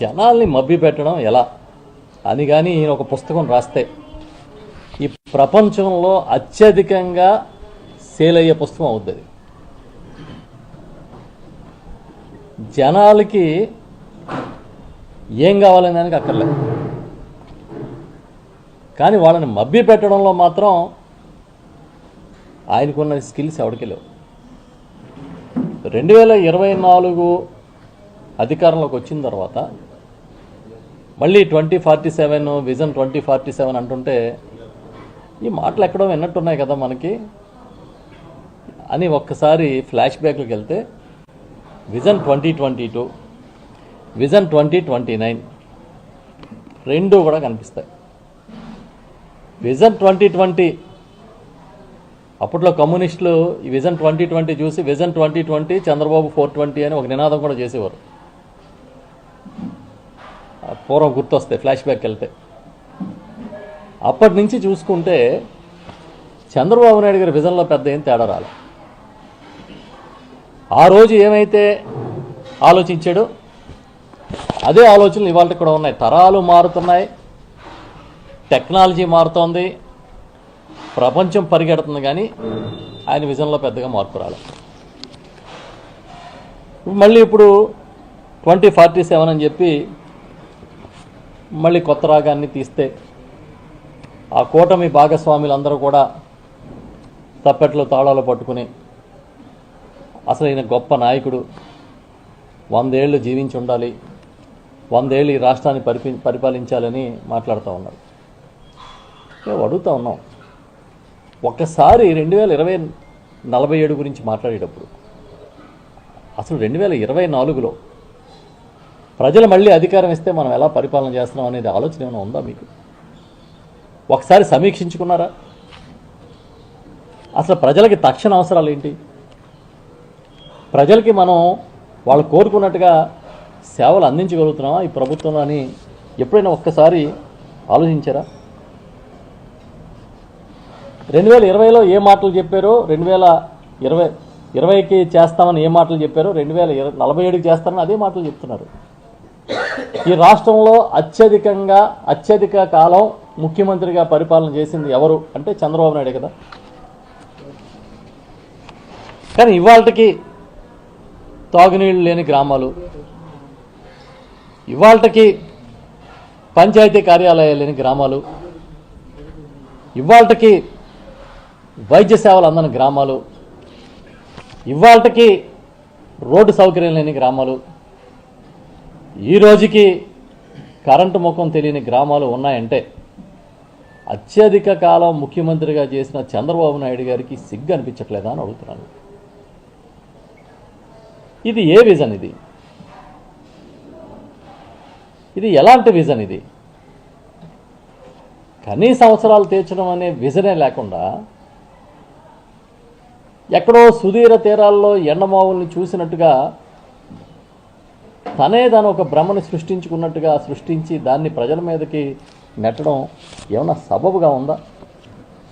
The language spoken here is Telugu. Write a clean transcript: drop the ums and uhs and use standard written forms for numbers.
జనాల్ని మభ్యపెట్టడం ఎలా అని కానీ ఈయన ఒక పుస్తకం రాస్తే ఈ ప్రపంచంలో అత్యధికంగా సేల్ అయ్యే పుస్తకం అవుతుంది. జనాలకి ఏం కావాలని దానికి అక్కర్లేదు, కానీ వాళ్ళని మభ్యపెట్టడంలో మాత్రం ఆయనకున్న స్కిల్స్ ఎవరికి లేవు. 2024 అధికారంలోకి వచ్చిన తర్వాత మళ్ళీ 2047 విజన్ 2047 అంటుంటే ఈ మాటలు ఎక్కడో విన్నట్టున్నాయి కదా మనకి అని ఒక్కసారి ఫ్లాష్ బ్యాక్లోకి వెళ్తే విజన్ 2022, విజన్ 2029 రెండు కూడా కనిపిస్తాయి. విజన్ 2020 అప్పట్లో కమ్యూనిస్టులు ఈ విజన్ 2020 చూసి విజన్ 2020 చంద్రబాబు 420 అని ఒక నినాదం కూడా చేసేవారు. పూర్వం గుర్తొస్తాయి ఫ్లాష్ బ్యాక్ వెళ్తే. అప్పటి నుంచి చూసుకుంటే చంద్రబాబు నాయుడు గారి విజన్లో పెద్ద ఏం తేడా రాలే. ఆ రోజు ఏమైతే ఆలోచించాడో అదే ఆలోచనలు ఇవాళ కూడా ఉన్నాయి. తరాలు మారుతున్నాయి, టెక్నాలజీ మారుతోంది, ప్రపంచం పరిగెడుతుంది, కానీ ఆయన విజన్లో పెద్దగా మార్పు రాలే. మళ్ళీ ఇప్పుడు 2047 అని చెప్పి మళ్ళీ కొత్త రాగాన్ని తీస్తే ఆ కూటమి భాగస్వాములందరూ కూడా తప్పెట్లు తాళాలు పట్టుకుని అసలు ఈయన గొప్ప నాయకుడు, 100 ఏళ్ళు జీవించి ఉండాలి, 100 ఏళ్ళు ఈ రాష్ట్రాన్ని పరిపాలించాలని మాట్లాడుతూ ఉన్నారు. మేము అడుగుతూ ఉన్నాం, ఒక్కసారి 2047 గురించి మాట్లాడేటప్పుడు అసలు 2024లో ప్రజలు మళ్ళీ అధికారం ఇస్తే మనం ఎలా పరిపాలన చేస్తున్నాం అనేది ఆలోచన ఏమైనా ఉందా మీకు? ఒకసారి సమీక్షించుకున్నారా? అసలు ప్రజలకి తక్షణ అవసరాలు ఏంటి? ప్రజలకి మనం వాళ్ళు కోరుకున్నట్టుగా సేవలు అందించగలుగుతున్నామా ఈ ప్రభుత్వంలో అని ఎప్పుడైనా ఒక్కసారి ఆలోచించారా? 2020లో ఏ మాటలు చెప్పారో 2020కి చేస్తామని ఏ మాటలు చెప్పారో 2047కి చేస్తామని అదే మాటలు చెప్తున్నారు. ఈ రాష్ట్రంలో అత్యధిక కాలం ముఖ్యమంత్రిగా పరిపాలన చేసింది ఎవరు అంటే చంద్రబాబు నాయుడే కదా. కానీ ఇవాళకి తాగునీళ్ళు లేని గ్రామాలు, ఇవాళకి పంచాయతీ కార్యాలయాలు లేని గ్రామాలు, ఇవాళకి వైద్య సేవలు అందని గ్రామాలు, ఇవాళకి రోడ్డు సౌకర్యం లేని గ్రామాలు, ఈ రోజుకి కరెంటు ముఖం తెలియని గ్రామాలు ఉన్నాయంటే అత్యధిక కాలం ముఖ్యమంత్రిగా చేసిన చంద్రబాబు నాయుడు గారికి సిగ్గు అనిపించట్లేదా అని అడుగుతున్నాను. ఇది ఏ విజన్? ఇది ఎలాంటి విజన్? ఇది కనీస అవసరాలు తీర్చడం అనే విజనే లేకుండా ఎక్కడో సుదీర తీరాల్లో ఎండమావుల్ని చూసినట్టుగా తనే దాని ఒక భ్రమని సృష్టించి దాన్ని ప్రజల మీదకి నెట్టడం ఏమన్నా సబబుగా ఉందా?